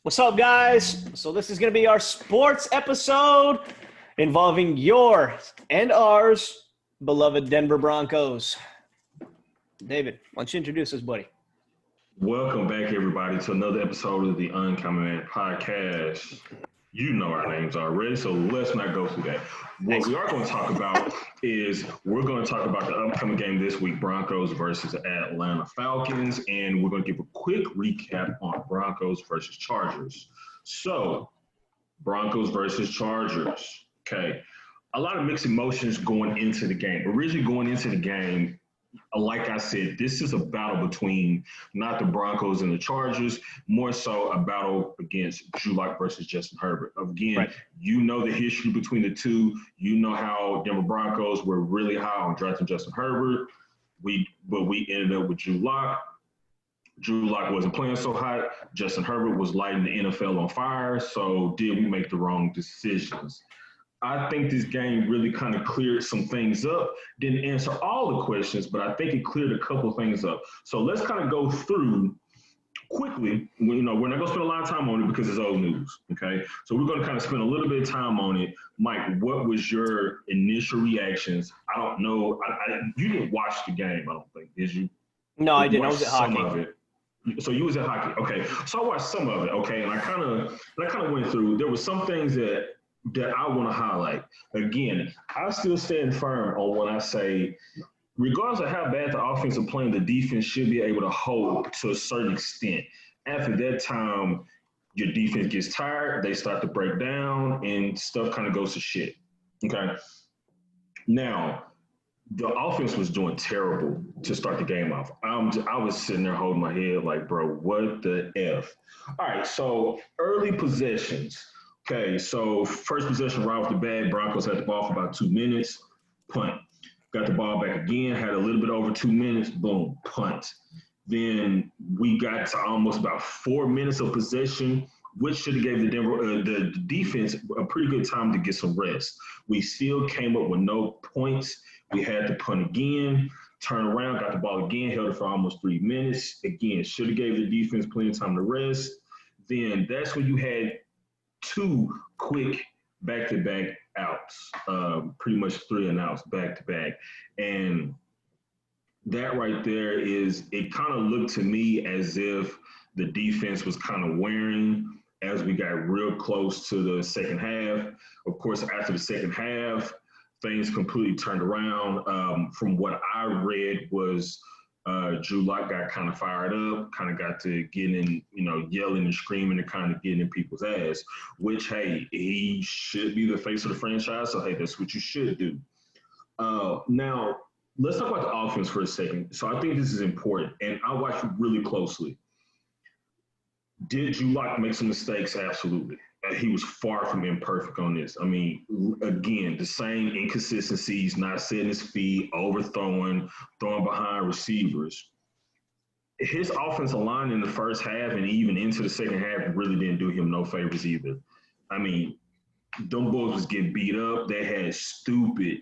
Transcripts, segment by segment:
What's up, guys? So this is going to be our sports episode involving your and ours beloved Denver Broncos. David, why don't you introduce us, buddy? Welcome back, everybody, to another episode of the Uncommon Man podcast. You know our names already, so let's not go through that. What we are going to talk about is we're going to talk about the upcoming game this week, Broncos versus Atlanta Falcons, and we're going to give a quick recap on Broncos versus Chargers. So, Broncos versus Chargers. Okay. A lot of mixed emotions going into the game. Originally going into the game, like I said, this is a battle between not the Broncos and the Chargers, more so a battle against Drew Lock versus Justin Herbert. Again, right. You know the history between the two. You know how Denver Broncos were really high on drafting Justin Herbert. But we ended up with Drew Lock. Drew Lock wasn't playing so hot. Justin Herbert was lighting the NFL on fire. So did we make the wrong decisions? I think this game really kind of cleared some things up. Didn't answer all the questions, but I think it cleared a couple of things up. So let's kind of go through quickly. We're not going to spend a lot of time on it because it's old news, okay? So we're going to kind of spend a little bit of time on it. Mike, what was your initial reactions? I don't know. You didn't watch the game, I don't think, did you? No, I didn't. I was at hockey. Some of it. So you was at hockey. Okay. So I watched some of it, okay? And I kind of went through. There were some things that I want to highlight. Again, I still stand firm on when I say, regardless of how bad the offense is playing, the defense should be able to hold to a certain extent. After that time, your defense gets tired, they start to break down, and stuff kind of goes to shit. Okay? Now, the offense was doing terrible to start the game off. I was sitting there holding my head like, bro, what the F? All right, so early possessions. Okay, so first possession right off the bat, Broncos had the ball for about 2 minutes, punt. Got the ball back again, had a little bit over 2 minutes, boom, punt. Then we got to almost about 4 minutes of possession, which should have gave the defense a pretty good time to get some rest. We still came up with no points. We had to punt again, turn around, got the ball again, held it for almost 3 minutes. Again, should have gave the defense plenty of time to rest. Then that's when you had 2 quick back-to-back outs, pretty much 3 and outs back-to-back. And that right there it kind of looked to me as if the defense was kind of wearing as we got real close to the second half. Of course, after the second half, things completely turned around. From what I read was Drew Lock got kind of fired up, kind of got to getting in, yelling and screaming and kind of getting in people's ass, which, hey, he should be the face of the franchise. So, hey, that's what you should do. Now, let's talk about the offense for a second. So I think this is important, and I watched it really closely. Did Drew Lock make some mistakes? Absolutely. He was far from imperfect on this. I mean, again, the same inconsistencies, not setting his feet, overthrowing, throwing behind receivers. His offensive line in the first half and even into the second half really didn't do him no favors either. I mean, them boys was getting beat up. They had stupid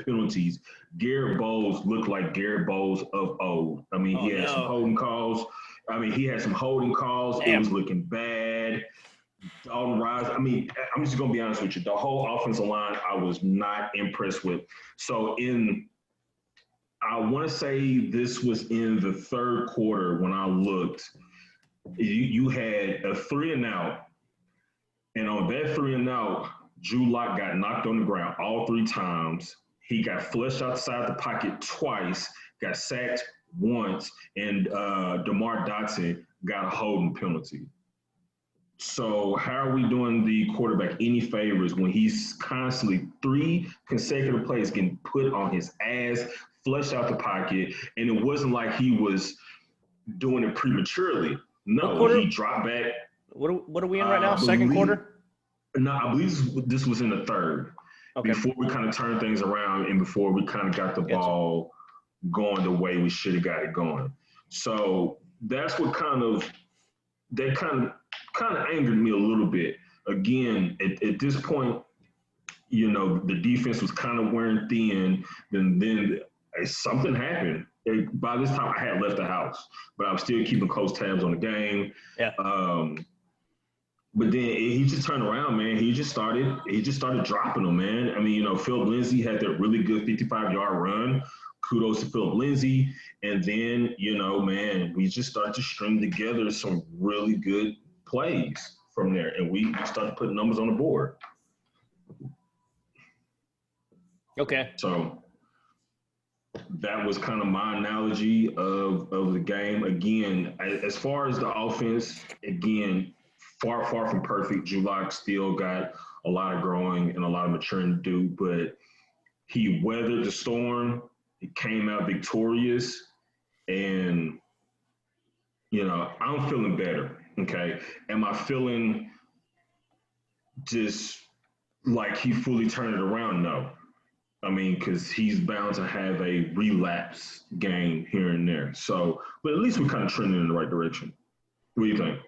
penalties. Garrett Bowles looked like Garrett Bowles of old. I mean, he had some holding calls. Damn. It was looking bad. Dalton Rise. I mean, I'm just going to be honest with you. The whole offensive line, I was not impressed with. So I want to say this was in the third quarter when I looked. You had a 3 and out. And on that 3 and out, Drew Lock got knocked on the ground all 3 times. He got flushed outside the pocket twice, got sacked once, and DeMar Dotson got a holding penalty. So how are we doing the quarterback any favors when he's constantly 3 consecutive plays getting put on his ass, flushed out the pocket, and it wasn't like he was doing it prematurely. No, he dropped back. What are we in right now? Second quarter? No, I believe this was in the third. Okay. Before we kind of turned things around and before we kind of got the ball going the way we should have got it going. So that's what kind of angered me a little bit. Again, at this point, the defense was kind of wearing thin. Then something happened. By this time, I had left the house, but I was still keeping close tabs on the game. Yeah. But then he just turned around, man. He just started dropping them, man. I mean, Philip Lindsay had that really good 55-yard run. Kudos to Philip Lindsay. And then, man, we just started to string together some really good plays from there. And we started putting numbers on the board. Okay. So that was kind of my analogy of the game. Again, as far as the offense, again, far from perfect. Julak still got a lot of growing and a lot of maturing to do, but he weathered the storm. He came out victorious, and I'm feeling better. Okay, am I feeling just like he fully turned it around? No. I mean, because he's bound to have a relapse game here and there. So, but at least we're kind of trending in the right direction. What do you think?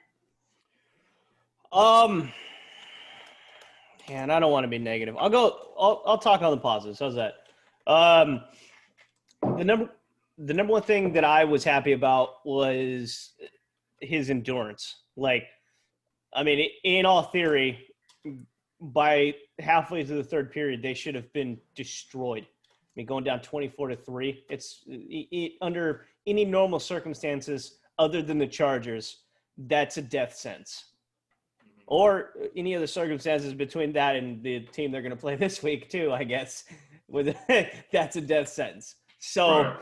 And I don't want to be negative. I'll talk on the positives. How's that? The number one thing that I was happy about was his endurance. Like, I mean, in all theory, by halfway through the third period, they should have been destroyed. I mean, going down 24-3, it's under any normal circumstances other than the Chargers, that's a death sentence. Or any other circumstances between that and the team they're going to play this week too, I guess. That's a death sentence. So,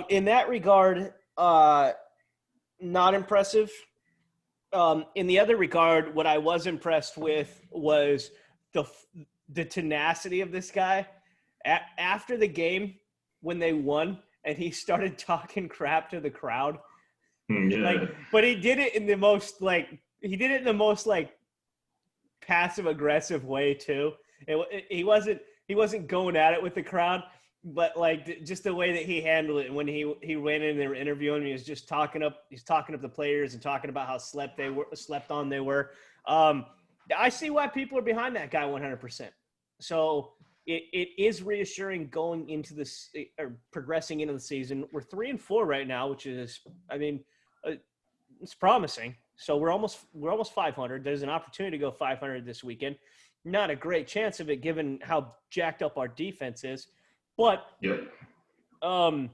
in that regard, not impressive. In the other regard, what I was impressed with was the tenacity of this guy. After the game, when they won, and he started talking crap to the crowd, but he did it in the most passive aggressive way too. He wasn't going at it with the crowd, but just the way that he handled it. And when he ran in, they were interviewing him, he was just talking up the players and talking about how slept on they were. I see why people are behind that guy 100%. So it is reassuring going into this or progressing into the season. We're 3-4 right now, which is, I mean, it's promising. So we're almost 500. There's an opportunity to go 500 this weekend. Not a great chance of it given how jacked up our defense is. But, dude, I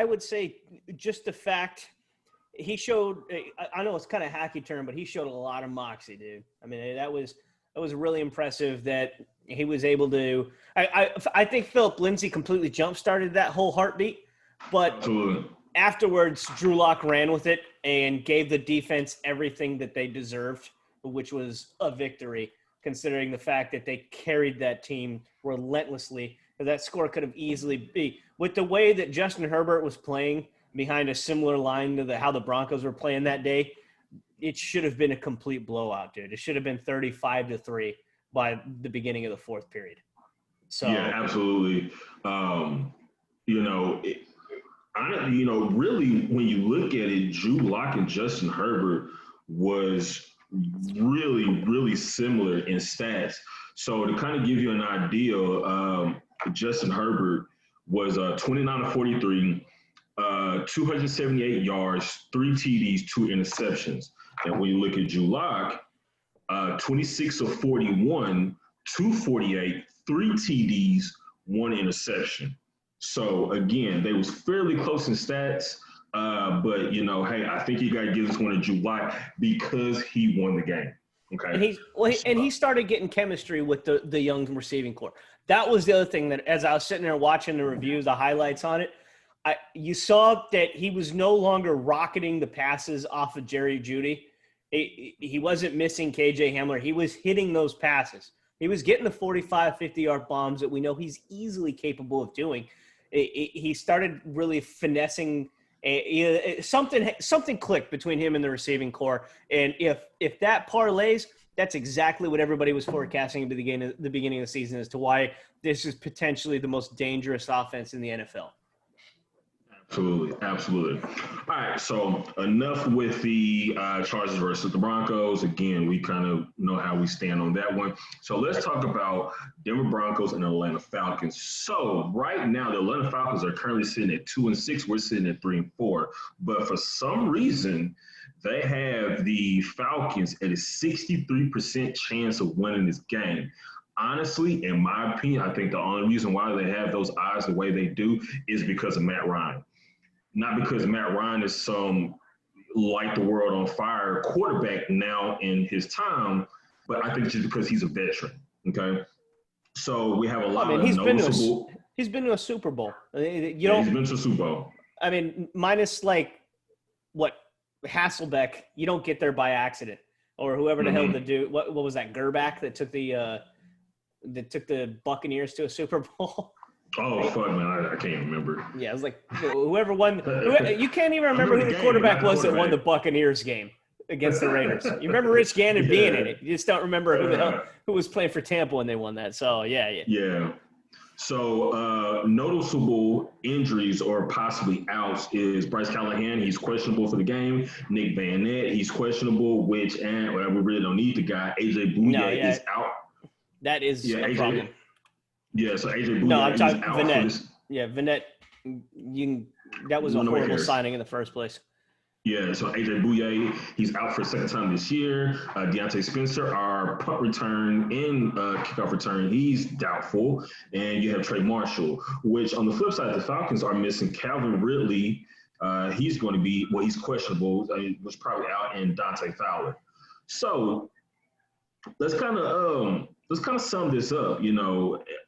would say just the fact he showed – I know it's kind of a hacky term, but he showed a lot of moxie, dude. I mean, that was really impressive that he was able to – I think Philip Lindsay completely jump-started that whole heartbeat. But absolutely. Afterwards, Drew Lock ran with it and gave the defense everything that they deserved, which was a victory, considering the fact that they carried that team relentlessly. That score could have easily been – with the way that Justin Herbert was playing behind a similar line to how the Broncos were playing that day, it should have been a complete blowout, dude. It should have been 35-3 by the beginning of the fourth period. So yeah, absolutely. Really, when you look at it, Drew Lock and Justin Herbert was really, really similar in stats. So to kind of give you an idea, Justin Herbert was 29-43, 278 yards, 3 TDs, 2 interceptions. And when you look at Drew Lock, 26-41, 248, 3 TDs, 1 interception. So, again, they was fairly close in stats, but, hey, I think you got to give this one to Drew Lock because he won the game. Okay. And he started getting chemistry with the young receiving core. That was the other thing that as I was sitting there watching the reviews, the highlights on it, you saw that he was no longer rocketing the passes off of Jerry Jeudy. He wasn't missing KJ Hamler. He was hitting those passes. He was getting the 45, 50-yard bombs that we know he's easily capable of doing. He started really finessing. Something clicked between him and the receiving core, and if that parlays, that's exactly what everybody was forecasting at the beginning of the season as to why this is potentially the most dangerous offense in the NFL. Absolutely. All right, so enough with the Chargers versus the Broncos. Again, we kind of know how we stand on that one. So let's talk about Denver Broncos and Atlanta Falcons. So right now, the Atlanta Falcons are currently sitting at 2-6. We're sitting at 3-4. But for some reason, they have the Falcons at a 63% chance of winning this game. Honestly, in my opinion, I think the only reason why they have those odds the way they do is because of Matt Ryan. Not because Matt Ryan is some light the world on fire quarterback now in his time, but I think just because he's a veteran. Okay, so we have a lot of noticeable. He's been to a Super Bowl. He's been to a Super Bowl. I mean, minus like what Hasselbeck, you don't get there by accident, or whoever the hell the dude. What was that Gerback that took the Buccaneers to a Super Bowl? Oh, fuck, man. I can't remember. Yeah, it was like whoever won. You can't even remember who the quarterback was that won the Buccaneers game against the Raiders. You remember Rich Gannon being in it. You just don't remember who was playing for Tampa when they won that. So, yeah. Yeah. So, noticeable injuries or possibly outs is Bryce Callahan. He's questionable for the game. Nick Van Nett, he's questionable, we really don't need the guy. AJ Bouye is out. That is a problem. Yeah, so AJ Bouye No, I'm talking out Vanette. Yeah, Vanette. That was a horrible signing in the first place. Yeah, so AJ Bouye, he's out for a second time this year. Deontay Spencer, our punt return and kickoff return, he's doubtful. And you have Trey Marshall, which on the flip side, the Falcons are missing Calvin Ridley. He's going to be, he's questionable. Was probably out, and Dante Fowler. So let's kind of sum this up.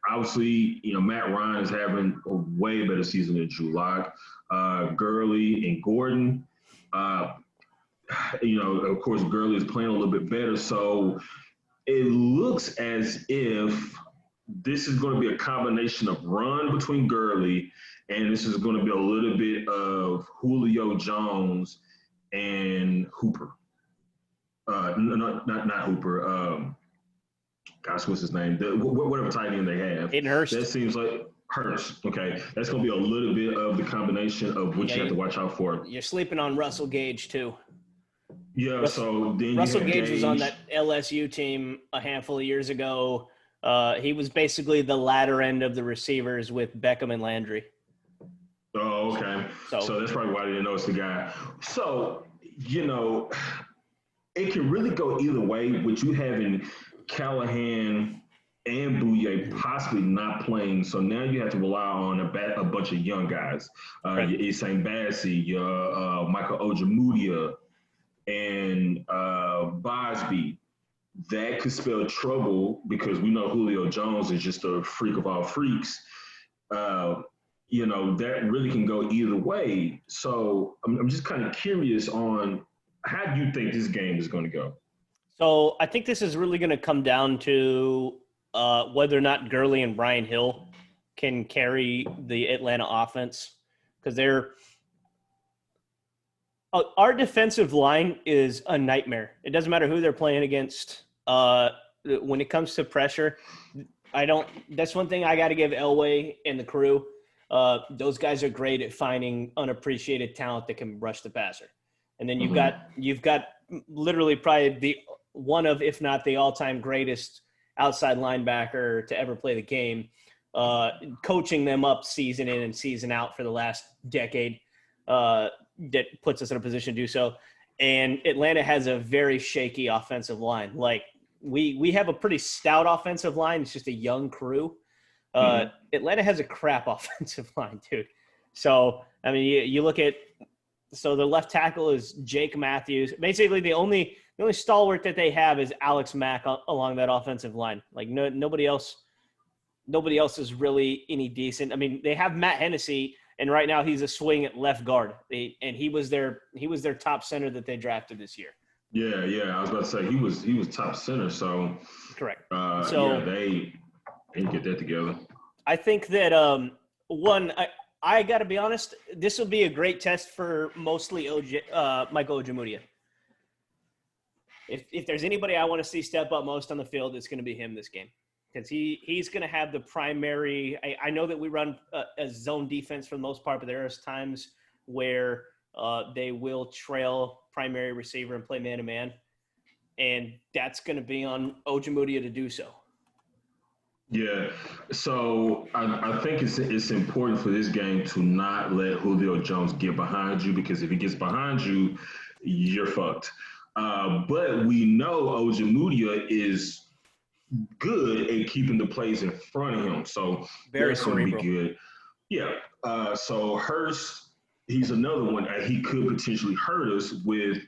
Obviously, Matt Ryan is having a way better season than Drew Lock. Gurley and Gordon, of course, Gurley is playing a little bit better. So it looks as if this is going to be a combination of run between Gurley, and this is going to be a little bit of Julio Jones and Hooper. Not Hooper. Gosh, what's his name? Whatever tight end they have. Hayden Hurst. That seems like Hurst. Okay. That's going to be a little bit of the combination of what you have to watch out for. You're sleeping on Russell Gage, too. Yeah, so then Russell Gage was on that LSU team a handful of years ago. He was basically the latter end of the receivers with Beckham and Landry. Oh, okay. So that's probably why I didn't know it's the guy. So, it can really go either way with you having Callahan and Bouye possibly not playing. So now you have to rely on a bunch of young guys. Right. Your Isang Bassi, your Michael Ojemudia, and Bosby. That could spell trouble because we know Julio Jones is just a freak of all freaks. That really can go either way. So I'm just kind of curious on how do you think this game is going to go? So I think this is really going to come down to whether or not Gurley and Brian Hill can carry the Atlanta offense, because our defensive line is a nightmare. It doesn't matter who they're playing against. When it comes to pressure, that's one thing I got to give Elway and the crew. Those guys are great at finding unappreciated talent that can rush the passer. And then you've got literally probably one of, if not the all-time greatest outside linebacker to ever play the game, coaching them up season in and season out for the last decade. That puts us in a position to do so. And Atlanta has a very shaky offensive line. Like we have a pretty stout offensive line. It's just a young crew. Atlanta has a crap offensive line, dude. So, I mean, you look at, so the left tackle is Jake Matthews. Basically, the only stalwart that they have is Alex Mack along that offensive line. Like nobody else is really any decent. I mean, they have Matt Hennessy, and right now he's a swing at left guard. And he was their top center that they drafted this year. Yeah. I was about to say he was top center. So correct. They didn't get that together. I think that I got to be honest, this will be a great test for mostly Michael Ojemudia. If there's anybody I want to see step up most on the field, it's going to be him this game, because he's going to have the primary. I know that we run a zone defense for the most part, but there are times where they will trail primary receiver and play man-to-man. And that's going to be on Ojemudia to do so. Yeah, so I think it's important for this game to not let Julio Jones get behind you, because if he gets behind you, you're fucked. But we know Ojemudia is good at keeping the plays in front of him, so Very that's going to be cerebral. good. Yeah. So Hurst, he's another one. He could potentially hurt us with,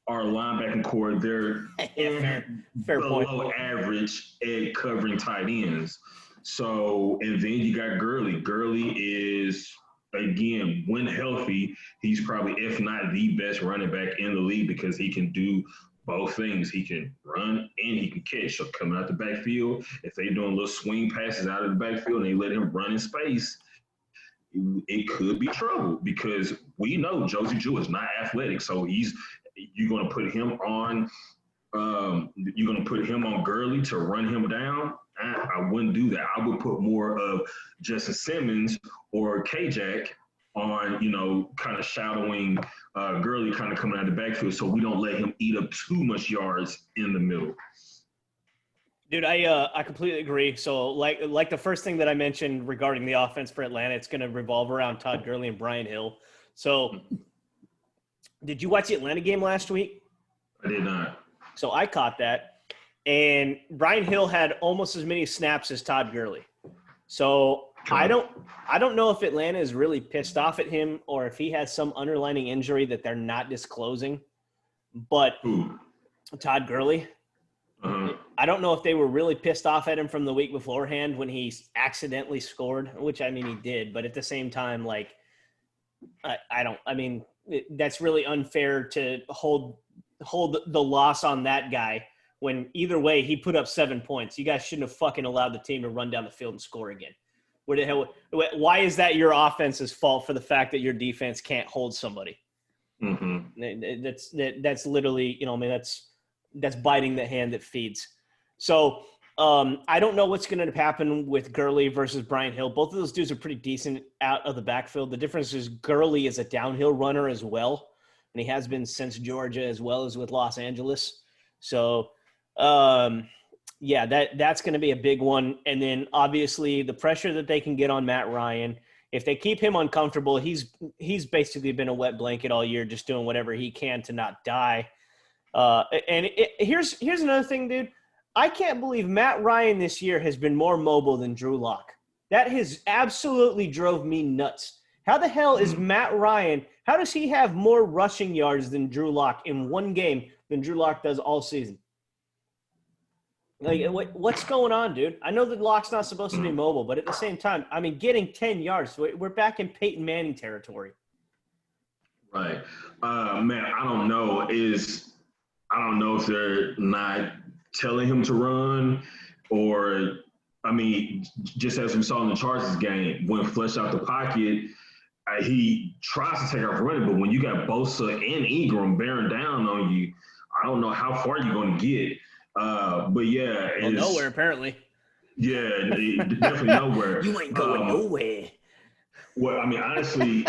our linebacking core. They're Fair point. below average at covering tight ends. So, and then you got Gurley. Gurley is, again, when healthy, he's probably, if not the best running back in the league, because he can do both things. He can run and he can catch. So coming out the backfield, if they're doing little swing passes out of the backfield and they let him run in space, it could be trouble, because we know Josie Jewell is not athletic. So you're going to put him on Gurley to run him down. I wouldn't do that. I would put more of Justin Simmons or K-Jack on, kind of shadowing Gurley, kind of coming out of the backfield, so we don't let him eat up too much yards in the middle. Dude, I completely agree. So like the first thing that I mentioned regarding the offense for Atlanta, it's going to revolve around Todd Gurley and Brian Hill. So did you watch the Atlanta game last week? I did not. So I caught that. And Brian Hill had almost as many snaps as Todd Gurley. So I don't know if Atlanta is really pissed off at him or if he has some underlying injury that they're not disclosing. But Todd Gurley, I don't know if they were really pissed off at him from the week beforehand when he accidentally scored, which, I mean, he did. But at the same time, like, that's really unfair to hold the loss on that guy when either way he put up 7 points. You guys shouldn't have fucking allowed the team to run down the field and score again. Why is that your offense's fault for the fact that your defense can't hold somebody? That's literally, that's biting the hand that feeds. So I don't know what's going to happen with Gurley versus Brian Hill. Both of those dudes are pretty decent out of the backfield. The difference is Gurley is a downhill runner as well, and he has been since Georgia as well as with Los Angeles. So, that's going to be a big one. And then obviously the pressure that they can get on Matt Ryan. If they keep him uncomfortable, he's basically been a wet blanket all year, just doing whatever he can to not die. Here's another thing, dude. I can't believe Matt Ryan this year has been more mobile than Drew Lock. That has absolutely drove me nuts. How the hell is Matt Ryan? How does he have more rushing yards than Drew Lock in one game than Drew Lock does all season? Like, what's going on, dude? I know that Lock's not supposed to be mobile, but at the same time, I mean, getting 10 yards, we're back in Peyton Manning territory. Right. Man, I don't know if they're not telling him to run, or, I mean, just as we saw in the Chargers game, when flushed out the pocket, he tries to take off running, but when you got Bosa and Ingram bearing down on you, I don't know how far you're going to get. But yeah, nowhere apparently. Yeah, definitely nowhere. You ain't going nowhere. Well, I mean, honestly,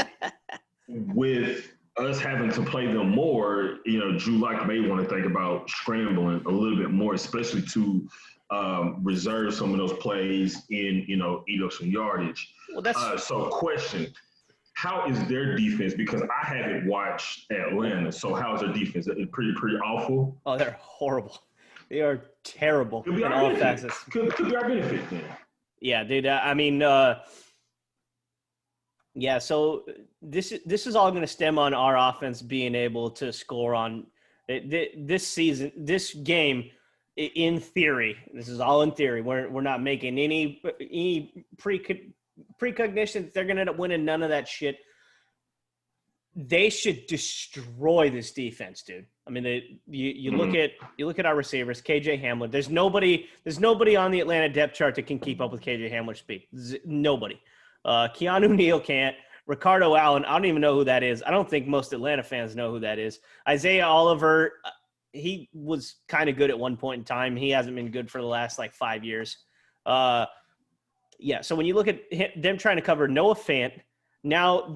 with us having to play them more, Drew Lock may want to think about scrambling a little bit more, especially to reserve some of those plays in, eat up some yardage. Well, so question, how is their defense? Because I haven't watched Atlanta, so how is their defense? Is it pretty awful? Oh, they're horrible. They are terrible in all facets. Could be our benefit then. Yeah, dude. So this is all going to stem on our offense being able to score on this season, this game. In theory, this is all in theory. We're not making any precognition that they're going to end up winning. None of that shit. They should destroy this defense, dude. I mean, you look at our receivers, KJ Hamler. There's nobody on the Atlanta depth chart that can keep up with KJ Hamler's speed. Nobody. Keanu Neal can't. Ricardo Allen, I don't even know who that is. I don't think most Atlanta fans know who that is. Isaiah Oliver, he was kind of good at one point in time. He hasn't been good for the last 5 years. So when you look at them trying to cover Noah Fant, now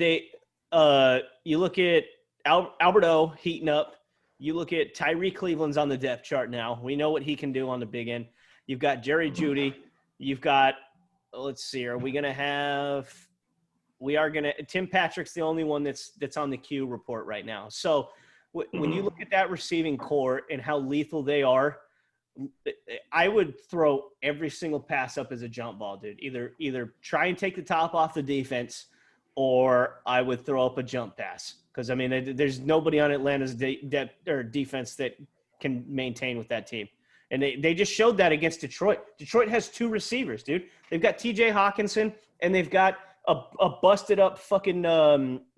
you look at Albert O heating up. You look at Tyree Cleveland's on the depth chart now. We know what he can do on the big end. You've got Jerry Jeudy. You've got, let's see, Tim Patrick's the only one that's on the Q report right now. So when you look at that receiving core and how lethal they are, I would throw every single pass up as a jump ball, dude. Either try and take the top off the defense, or I would throw up a jump pass. Because, I mean, there's nobody on Atlanta's depth or defense that can maintain with that team. And they just showed that against Detroit. Detroit has 2 receivers, dude. They've got T.J. Hawkinson, and they've got a busted-up fucking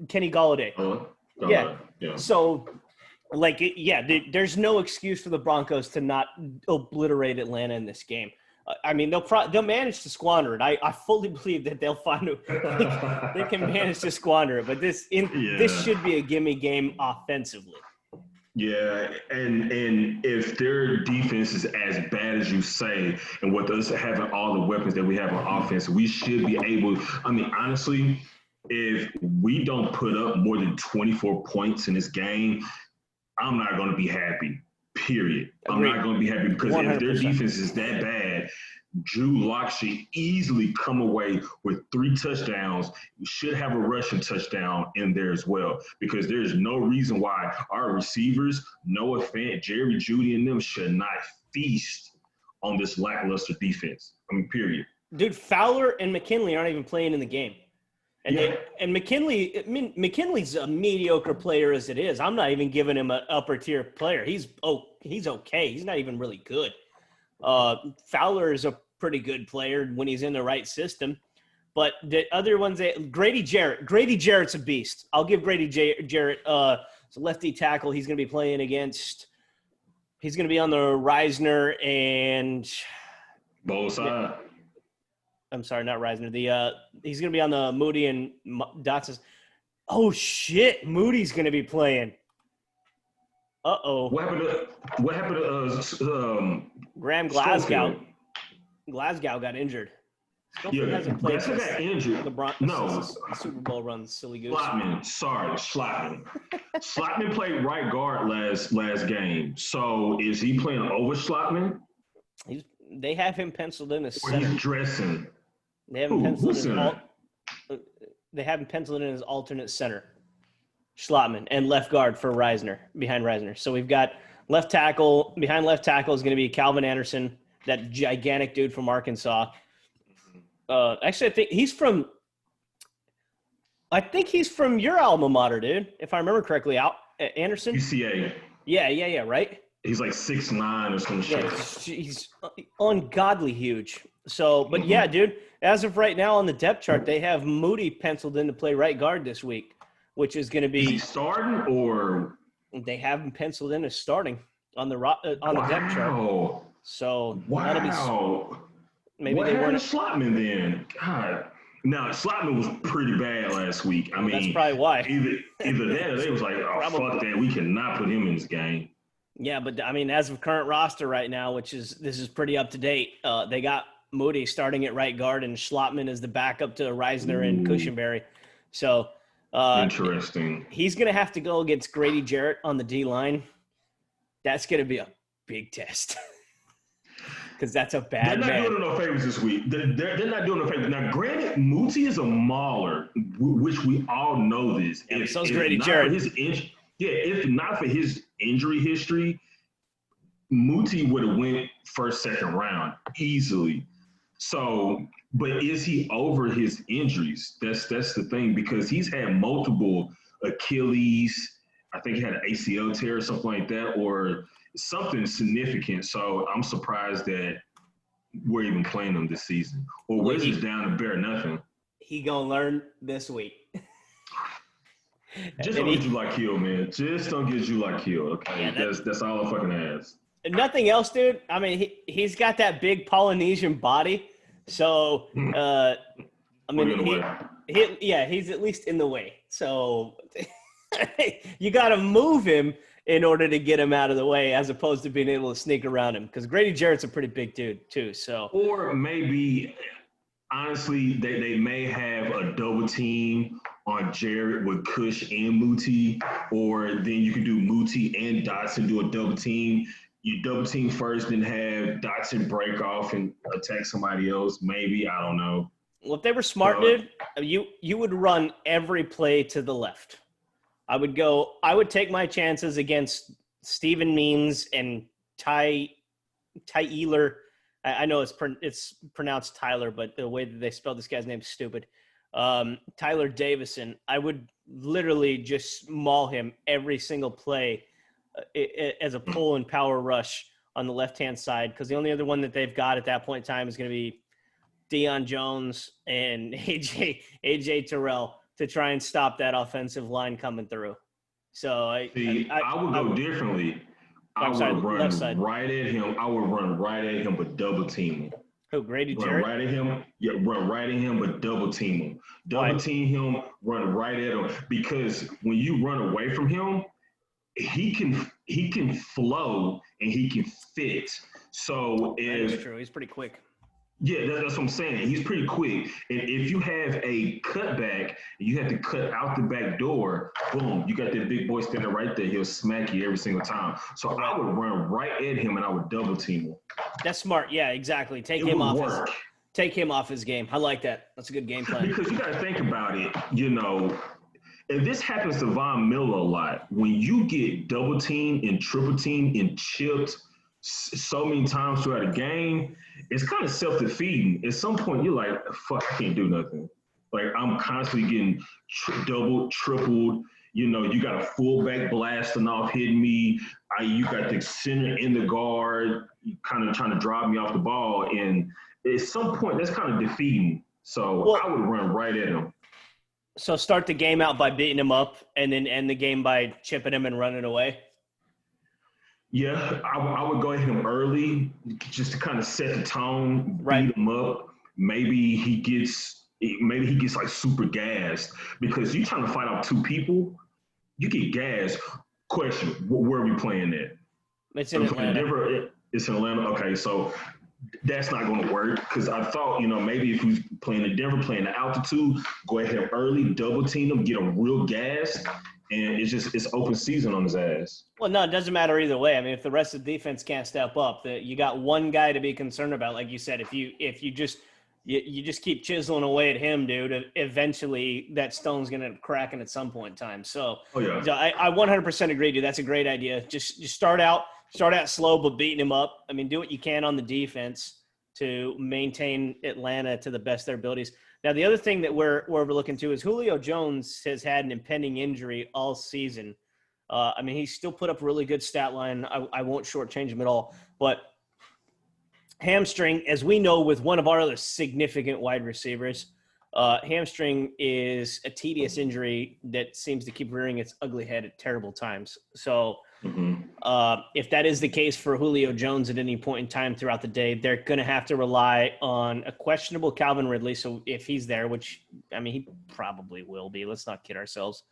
Kenny Golladay. Yeah. So, there's no excuse for the Broncos to not obliterate Atlanta in this game. I mean, they'll manage to squander it. I fully believe that they'll find they can manage to squander it. But this should be a gimme game offensively. Yeah, and if their defense is as bad as you say, and with us having all the weapons that we have on offense, we should be able. I mean, honestly, if we don't put up more than 24 points in this game, I'm not going to be happy. Period. Agreed. I'm not going to be happy because 100%. If their defense is that bad, Drew Lock should easily come away with 3 touchdowns. We should have a rushing touchdown in there as well, because there's no reason why our receivers, Noah Fant, Jerry Jeudy, and them should not feast on this lackluster defense. I mean, period. Dude, Fowler and McKinley aren't even playing in the game. And McKinley's a mediocre player as it is. I'm not even giving him an upper tier player. He's okay. He's not even really good. Fowler is a pretty good player when he's in the right system. But the other ones, Grady Jarrett's a beast. I'll give Grady Jarrett it's a lefty tackle. He's going to be playing against – he's going to be on the Reisner and – both sides. I'm sorry, not Reisner. He's going to be on the Moody and Dotson. Oh, shit. Moody's going to be playing. Uh-oh. What happened to Graham Glasgow? Glasgow got injured. Schofield hasn't played since got injured. The Super Bowl run, silly goose. Schlattman. Schlattman played right guard last game. So is he playing over Schlattman? They have him penciled in as or center. He's dressing. They have him penciled in as alternate center. Schlattman, and left guard for Reisner, behind Reisner. So we've got left tackle. Behind left tackle is going to be Calvin Anderson, that gigantic dude from Arkansas. Actually, I think he's from your alma mater, dude. If I remember correctly, Anderson. UCA. Yeah, right. He's like 6'9" or some shit. Yeah, he's ungodly huge. So, but yeah, dude, as of right now on the depth chart, they have Moody penciled in to play right guard this week, which is going to be. Is he starting or? They have him penciled in as starting on the the depth chart. So that'll be. Maybe what they weren't. Schlattman then? God. Now, Schlattman was pretty bad last week. I mean, that's probably why. Either that or they was like, oh, fuck that. We cannot put him in this game. Yeah, but I mean, as of current roster right now, this is pretty up to date. They got Moody starting at right guard, and Schlattman is the backup to Reisner and Cushenberry. So interesting. He's going to have to go against Grady Jarrett on the D line. That's going to be a big test because that's a bad man. They're not doing no favors this week. They're not doing no favors. Now, granted, Moody is a mauler, which we all know this. Yeah, so is Grady Jarrett. If not for his injury history, Muti would have went first, second round easily. So, but is he over his injuries? That's the thing, because he's had multiple Achilles. I think he had an ACL tear or something like that, or something significant. So I'm surprised that we're even playing him this season. Or we're just down to bare nothing. He gonna learn this week. Just don't get you like Hill, man. Just don't get you like Hill, okay? Yeah, that's all I fucking ask. Nothing else, dude. I mean, he's got that big Polynesian body. So, I mean, he's at least in the way. So you got to move him in order to get him out of the way, as opposed to being able to sneak around him. Because Grady Jarrett's a pretty big dude, too. So, or maybe, honestly, they may have a double team on Jared with Cush and Muti, or then you can do Muti and Dotson, do a double team. You double team first, then have Dotson break off and attack somebody else. Maybe, I don't know. Well, if they were smart, dude, you would run every play to the left. I would take my chances against Steven Means and Ty Ealer. I know it's pronounced Tyler, but the way that they spell this guy's name is stupid. Tyler Davison. I would literally just maul him every single play as a pull and power rush on the left-hand side, because the only other one that they've got at that point in time is going to be Deion Jones and AJ Terrell to try and stop that offensive line coming through. So I would go differently. I would run right at him. I would run right at him, but double team him. Who, Grady Jarrett? Run right at him. Yeah, run right at him, but double team him. Double team him, run right at him. Because when you run away from him, he can flow and he can fit. So that is true. He's pretty quick. Yeah, that's what I'm saying. He's pretty quick. And if you have a cutback, you have to cut out the back door, boom, you got that big boy standing right there. He'll smack you every single time. So I would run right at him and I would double team him. That's smart. Yeah, exactly. Take him off his game. I like that. That's a good game plan. Because you got to think about it, and this happens to Von Miller a lot. When you get double teamed and triple teamed and chipped so many times throughout a game, it's kind of self-defeating. At some point, you're like, fuck, I can't do nothing. Like, I'm constantly getting doubled, tripled. You got a fullback blasting off, hitting me. You got the center in the guard, kind of trying to drive me off the ball. And at some point, that's kind of defeating. So I would run right at him. So start the game out by beating him up and then end the game by chipping him and running away? Yeah, I would go at him early just to kind of set the tone, beat him up. Maybe he gets like super gassed, because you're trying to fight off two people. You get gassed. Question: where are we playing at? It's in Atlanta. It's in Atlanta. Okay, so that's not going to work, because I thought, maybe if we playing in Denver, playing the altitude, go ahead early, double team him, get him real gassed. And it's open season on his ass. Well, no, it doesn't matter either way. I mean, if the rest of the defense can't step up, you got one guy to be concerned about. Like you said, if you just keep chiseling away at him, dude, eventually that stone's going to crack at some point in time. So, I 100% agree, dude. That's a great idea. Just start out slow, but beating him up. I mean, do what you can on the defense to maintain Atlanta to the best of their abilities. Now, the other thing that we're looking to is Julio Jones has had an impending injury all season. I mean, he still put up a really good stat line. I won't shortchange him at all. But hamstring, as we know with one of our other significant wide receivers, hamstring is a tedious injury that seems to keep rearing its ugly head at terrible times. So if that is the case for Julio Jones at any point in time throughout the day, they're going to have to rely on a questionable Calvin Ridley. So if he's there, which, I mean, he probably will be. Let's not kid ourselves.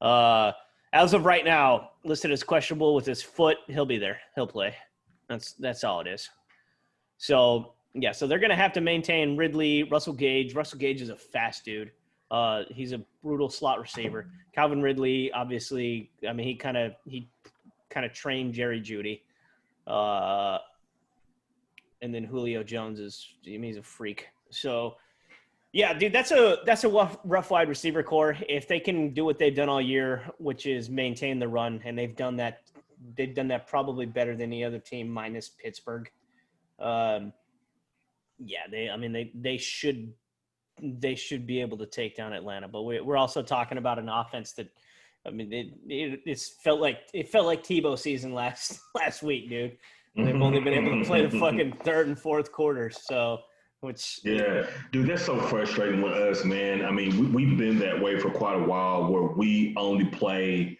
As of right now, listed as questionable with his foot, he'll be there. He'll play. That's all it is. So, yeah, so they're going to have to maintain Ridley, Russell Gage. Russell Gage is a fast dude. He's a brutal slot receiver. Calvin Ridley, obviously, I mean, he kind of trained Jerry Jeudy. And then Julio Jones he's a freak. So, yeah, dude, that's a rough wide receiver core. If they can do what they've done all year, which is maintain the run, and they've done that probably better than any other team minus Pittsburgh. They should be able to take down Atlanta. But we're also talking about an offense that, I mean, it felt like Tebow season last week, dude. They've only been able to play the fucking third and fourth quarters. So, yeah, dude, that's so frustrating with us, man. I mean, we've been that way for quite a while, where we only play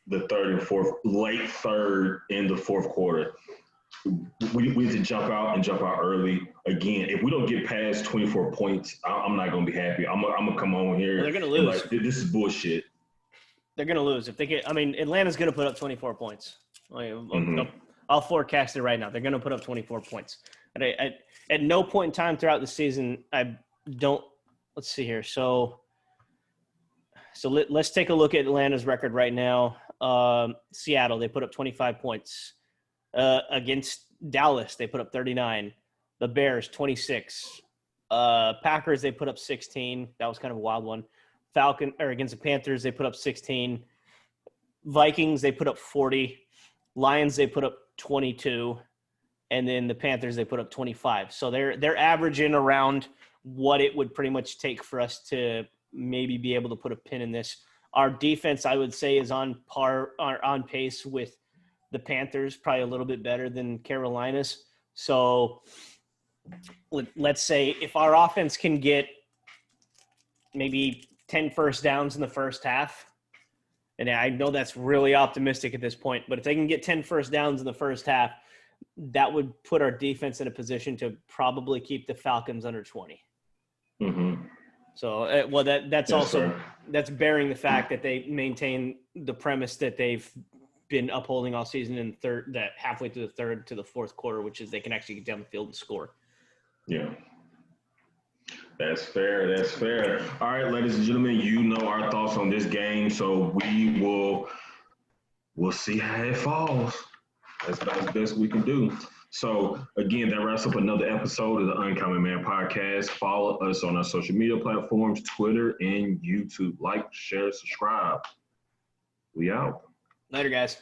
the third and fourth, late third in the fourth quarter. We need to jump out early. Again, if we don't get past 24 points, I'm not going to be happy. I'm gonna come on here. They're going to lose. Like, this is bullshit. They're going to lose. If they get, I mean, Atlanta's going to put up 24 points. I'll forecast it right now. They're going to put up 24 points. And at no point in time throughout the season, let's see here. So So let's take a look at Atlanta's record right now. Seattle, they put up 25 points. Against Dallas, they put up 39. The Bears, 26. Packers, they put up 16. That was kind of a wild one. Against the Panthers, they put up 16. Vikings, they put up 40. Lions, they put up 22. And then the Panthers, they put up 25. So they're averaging around what it would pretty much take for us to maybe be able to put a pin in this. Our defense, I would say, is on pace with the Panthers, probably a little bit better than Carolina's. So let's say if our offense can get maybe 10 first downs in the first half, and I know that's really optimistic at this point, but if they can get 10 first downs in the first half, that would put our defense in a position to probably keep the Falcons under 20. Mm-hmm. So, that's also fair. That's bearing the fact that they maintain the premise that they've been upholding all season in that halfway through the third to the fourth quarter, which is they can actually get down the field and score. Yeah. That's fair. That's fair. All right, ladies and gentlemen, you know our thoughts on this game, so we'll see how it falls. That's about the best we can do. So, again, that wraps up another episode of the Uncommon Man podcast. Follow us on our social media platforms, Twitter and YouTube. Like, share, subscribe. We out. Later, guys.